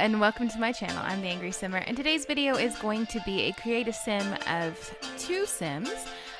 and welcome to my channel. I'm the Angry Simmer, and today's video is going to be a create a sim of 2 Sims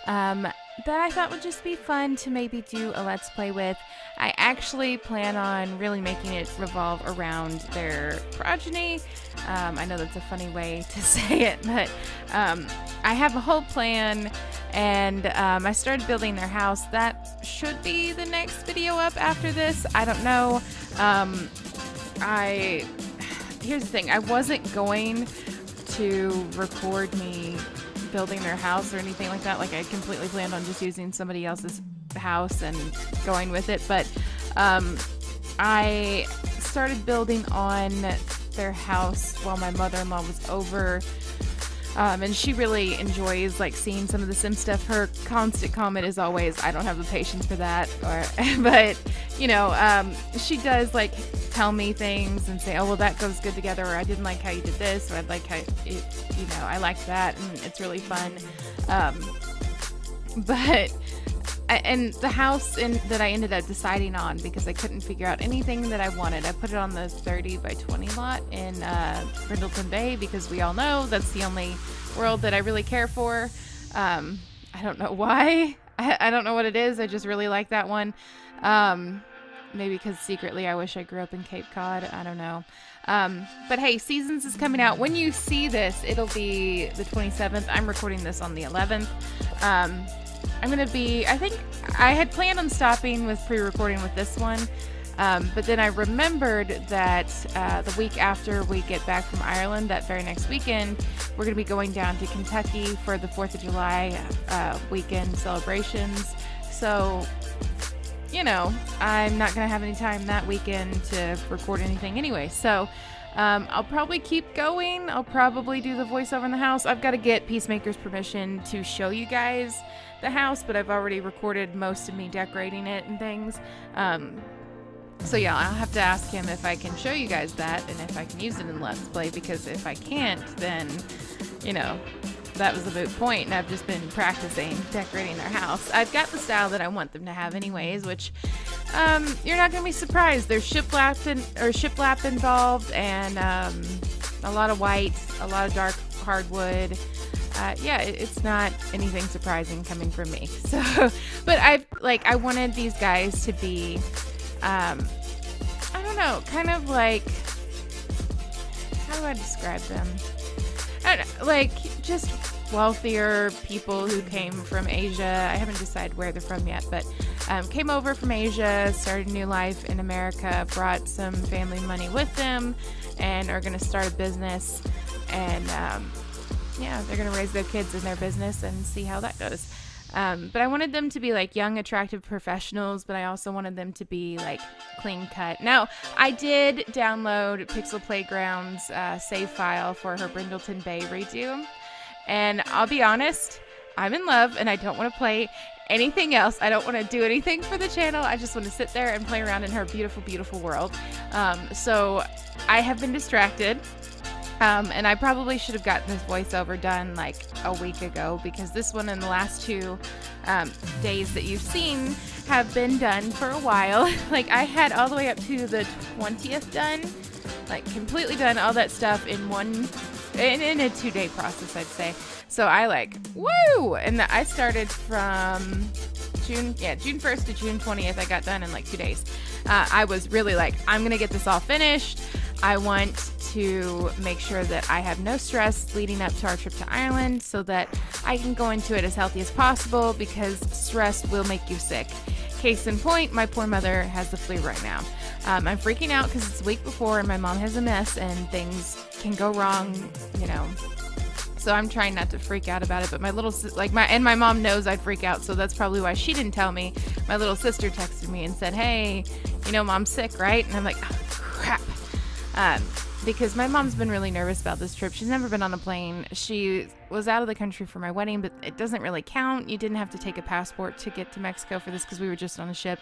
that I thought would just be fun to maybe do a let's play with. I actually plan on really making it revolve around their progeny. I know that's a funny way to say it, but I have a whole plan, and I started building their house. That should be the next video up after this. I don't know. Here's the thing, I wasn't going to record me building their house or anything like that. Like, I completely planned on just using somebody else's house and going with it, but I started building on their house while my mother-in-law was over, and she really enjoys like seeing some of the sim stuff. Her constant comment is always, I don't have the patience for that, but you know, she does like tell me things and say, oh well, that goes good together, or I didn't like how you did this, or I like how it, you know, I like that, and it's really fun. And the house that I ended up deciding on, because I couldn't figure out anything that I wanted, I put it on the 30 by 20 lot in Brindleton Bay, because we all know that's the only world that I really care for. I don't know why. I don't know what it is. I just really like that one. Maybe because secretly I wish I grew up in Cape Cod. I don't know. But hey, Seasons is coming out. When you see this, it'll be the 27th. I'm recording this on the 11th. I'm going to be, I think I had planned on stopping with pre-recording with this one, but then I remembered that the week after we get back from Ireland, that very next weekend, we're going to be going down to Kentucky for the 4th of July weekend celebrations. So, you know, I'm not going to have any time that weekend to record anything anyway. So I'll probably keep going. I'll probably do the voiceover in the house. I've got to get Peacemaker's permission to show you guys the house, but I've already recorded most of me decorating it and things. So yeah, I'll have to ask him if I can show you guys that and if I can use it in Let's Play, because if I can't, then, you know, that was a moot point, and I've just been practicing decorating their house. I've got the style that I want them to have anyways, which you're not going to be surprised. There's shiplap involved, and a lot of white, a lot of dark hardwood. Yeah, it's not anything surprising coming from me. So, but I wanted these guys to be, I don't know, kind of like, how do I describe them? I don't know, like just wealthier people who came from Asia. I haven't decided where they're from yet, but came over from Asia, started a new life in America, brought some family money with them, and are going to start a business. And yeah, they're going to raise their kids in their business and see how that goes. But I wanted them to be like young, attractive professionals, but I also wanted them to be like clean cut. Now, I did download Pixel Playground's save file for her Brindleton Bay redo. And I'll be honest, I'm in love and I don't want to play anything else. I don't want to do anything for the channel. I just want to sit there and play around in her beautiful, beautiful world. So I have been distracted. And I probably should have gotten this voiceover done like a week ago, because this one and the last 2 days that you've seen have been done for a while. Like, I had all the way up to the 20th done, like completely done all that stuff in in a 2-day process, I'd say. So I like, woo! And I started from June 1st to June 20th. I got done in like 2 days. I was really like, I'm gonna get this all finished. I want to make sure that I have no stress leading up to our trip to Ireland, so that I can go into it as healthy as possible, because stress will make you sick. Case in point, my poor mother has the flu right now. I'm freaking out because it's the week before and my mom has a mess and things can go wrong, you know. So I'm trying not to freak out about it, but my mom knows I'd freak out, so that's probably why she didn't tell me. My little sister texted me and said, hey, you know, mom's sick, right? And I'm like, oh, crap. Because my mom's been really nervous about this trip. She's never been on a plane. She was out of the country for my wedding, but it doesn't really count. You didn't have to take a passport to get to Mexico for this, because we were just on a ship.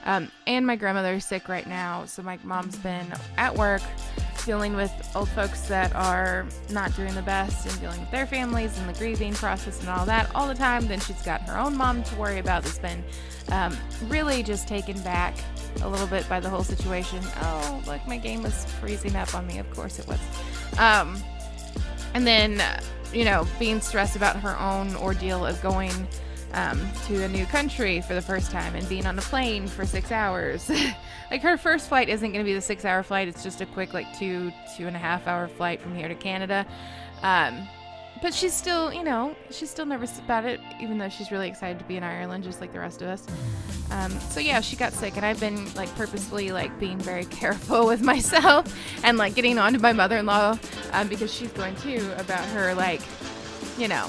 And my grandmother is sick right now, so my mom's been at work dealing with old folks that are not doing the best and dealing with their families and the grieving process and all that all the time. Then she's got her own mom to worry about that's been really just taken back a little bit by the whole situation. Oh, look, my game was freezing up on me. Of course it was. And then, you know, being stressed about her own ordeal of going to a new country for the first time and being on a plane for 6 hours. Like, her first flight isn't going to be the 6-hour flight. It's just a quick, like, 2.5 hour flight from here to Canada. But she's still, you know, she's still nervous about it, even though she's really excited to be in Ireland, just like the rest of us. So yeah, she got sick, and I've been, like, purposefully, like, being very careful with myself and, like, getting on to my mother-in-law, because she's going too, about her, like, you know,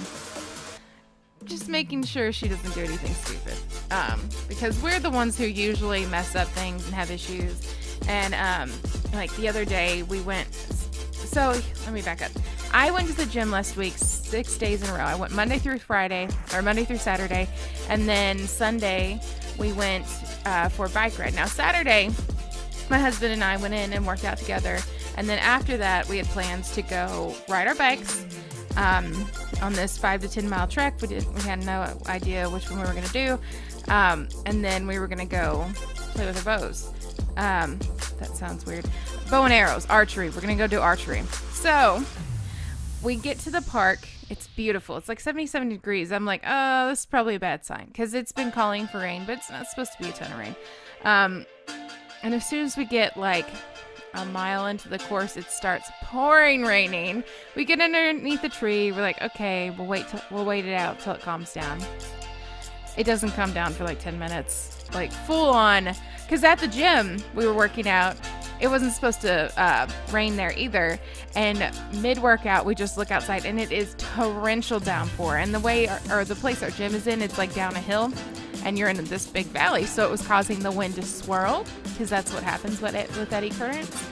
just making sure she doesn't do anything stupid. Because we're the ones who usually mess up things and have issues. And, like, the other day we went, so let me back up. I went to the gym last week 6 days in a row. I went Monday through Saturday, and then Sunday we went for a bike ride. Now Saturday, my husband and I went in and worked out together, and then after that we had plans to go ride our bikes on this 5 to 10 mile trek. We had no idea which one we were going to do, and then we were going to go play with our bows. That sounds weird. Bow and arrows, archery. We're going to go do archery. So we get to the park. It's beautiful. It's like 77 degrees. I'm like, oh, this is probably a bad sign, because it's been calling for rain, but it's not supposed to be a ton of rain. And as soon as we get like a mile into the course, it starts pouring raining. We get underneath the tree. We're like, okay, we'll wait it out till it calms down. It doesn't calm down for like 10 minutes, like full on. Because at the gym we were working out, it wasn't supposed to rain there either. And mid-workout, we just look outside, and it is torrential downpour. And the way, or the place our gym is in, it's like down a hill, and you're in this big valley, so it was causing the wind to swirl, because that's what happens with eddy currents.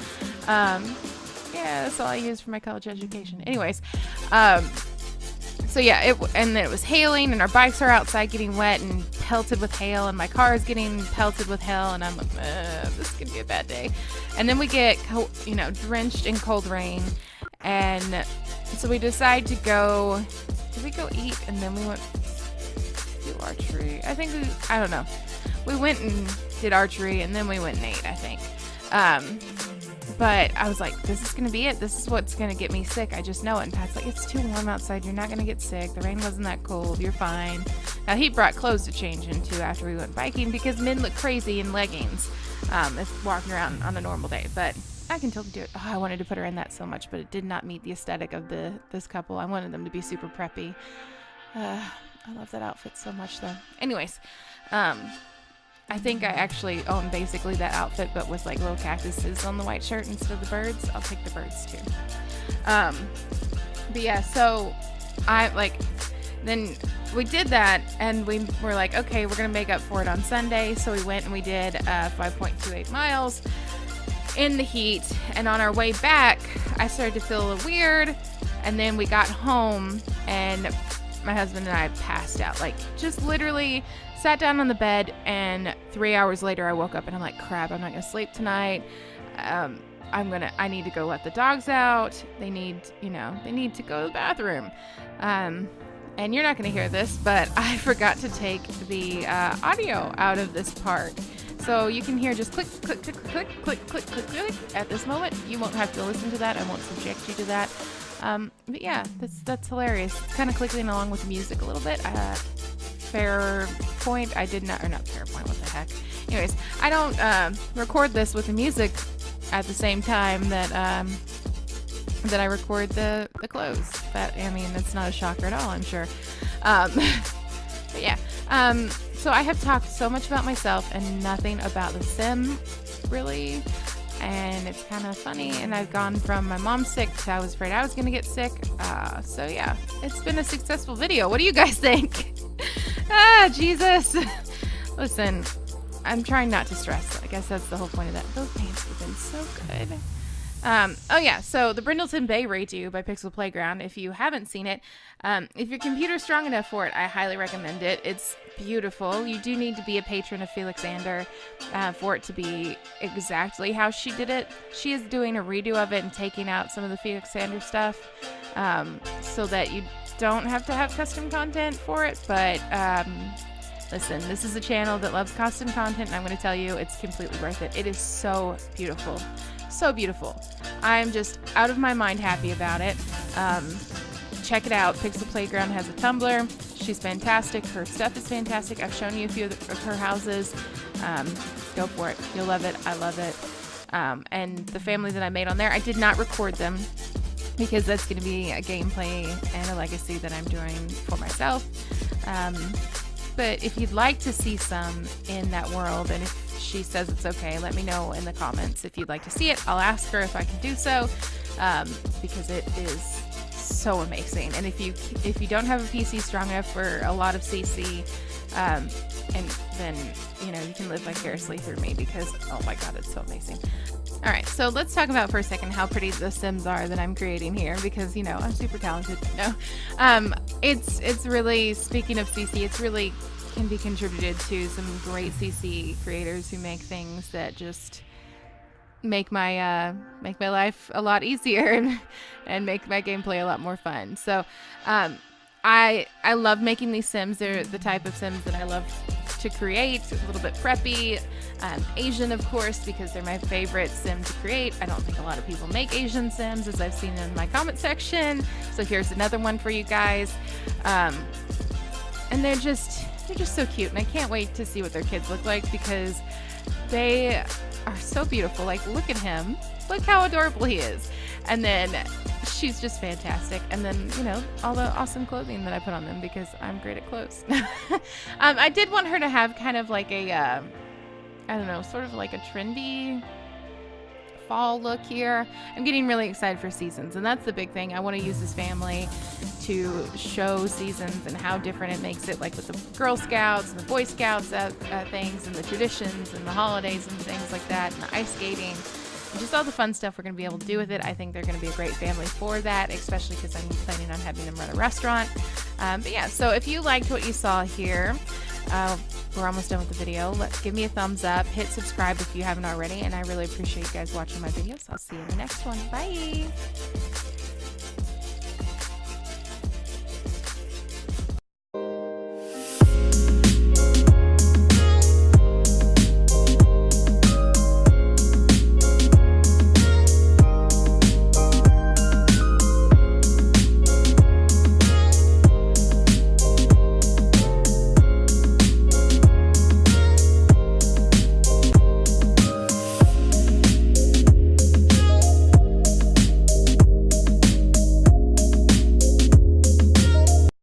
Yeah, that's all I use for my college education. Anyways, so yeah, and then it was hailing, and our bikes are outside getting wet and pelted with hail, and my car is getting pelted with hail, and I'm like, this could be a bad day. And then we get, drenched in cold rain, and so we decide to go. Did we go eat, and then we went to do archery? I don't know. We went and did archery, and then we went and ate, I think. But I was like, this is going to be it. This is what's going to get me sick. I just know it. And Pat's like, it's too warm outside. You're not going to get sick. The rain wasn't that cold. You're fine. Now, he brought clothes to change into after we went biking, because men look crazy in leggings if walking around on a normal day. But I can totally do it. Oh, I wanted to put her in that so much, but it did not meet the aesthetic of this couple. I wanted them to be super preppy. I love that outfit so much, though. Anyways, I think I actually own basically that outfit, but with like little cactuses on the white shirt instead of the birds. I'll take the birds too. But yeah, so then we did that, and we were like, okay, we're going to make up for it on Sunday. So we went and we did 5.28 miles in the heat. And on our way back, I started to feel a little weird. And then we got home, and my husband and I passed out, like just literally sat down on the bed, and 3 hours later I woke up and I'm like, crap, I'm not gonna sleep tonight. I need to go let the dogs out. They need to go to the bathroom. And you're not gonna hear this, but I forgot to take the audio out of this part. So you can hear just click, click, click, click, click, click, click, click at this moment. You won't have to listen to that. I won't subject you to that. But yeah, that's hilarious. It's kind of clicking along with the music a little bit. Fair point. I did not, or not fair point, what the heck. Anyways, I don't record this with the music at the same time that I record the clothes. That's not a shocker at all, I'm sure. But yeah, so I have talked so much about myself and nothing about the sim, really. And it's kind of funny, and I've gone from my mom's sick to I was afraid I was going to get sick. So yeah, it's been a successful video. What do you guys think? Jesus. Listen, I'm trying not to stress. I guess that's the whole point of that. Those pants have been so good. Oh yeah, so the Brindleton Bay redo by Pixel Playground. If you haven't seen it, if your computer's strong enough for it, I highly recommend it. It's beautiful. You do need to be a patron of Felixandre for it to be exactly how she did it. She is doing a redo of it and taking out some of the Felixandre stuff so that you don't have to have custom content for it. But listen, this is a channel that loves custom content, and I'm going to tell you, it's completely worth it. It is so beautiful. So beautiful. I'm just out of my mind happy about it. Check it out. Pixel Playground has a Tumblr. She's fantastic. Her stuff is fantastic. I've shown you a few of her houses. Go for it. You'll love it. I love it. And the family that I made on there, I did not record them because that's going to be a gameplay and a legacy that I'm doing for myself. But if you'd like to see some in that world, and if she says it's okay, let me know in the comments if you'd like to see it. I'll ask her if I can do so, because it is so amazing. And if you don't have a PC strong enough for a lot of CC, and then you can live vicariously through me, because oh my god, it's so amazing. All right, so let's talk about for a second how pretty the Sims are that I'm creating here, because I'm super talented. No, it's really, speaking of CC, it's really can be contributed to some great CC creators who make things that just make my life a lot easier and make my gameplay a lot more fun. So I love making these Sims. They're the type of Sims that I love to create. A little bit preppy, Asian of course, because they're my favorite Sim to create. I don't think a lot of people make Asian Sims, as I've seen in my comment section. So here's another one for you guys. And they're just so cute, and I can't wait to see what their kids look like, because they are so beautiful. Like, look at him. Look how adorable he is. And then she's just fantastic. And then, all the awesome clothing that I put on them, because I'm great at clothes. I did want her to have kind of like a, I don't know, sort of like a trendy fall look here. I'm getting really excited for seasons, and that's the big thing. I want to use this family to show seasons and how different it makes it, like with the Girl Scouts and the Boy Scouts things, and the traditions and the holidays and things like that, and the ice skating, and just all the fun stuff we're going to be able to do with it. I think they're going to be a great family for that, especially because I'm planning on having them run a restaurant. But yeah, so if you liked what you saw here, we're almost done with the video. Give me a thumbs up, hit subscribe if you haven't already, and I really appreciate you guys watching my videos. I'll see you in the next one. Bye!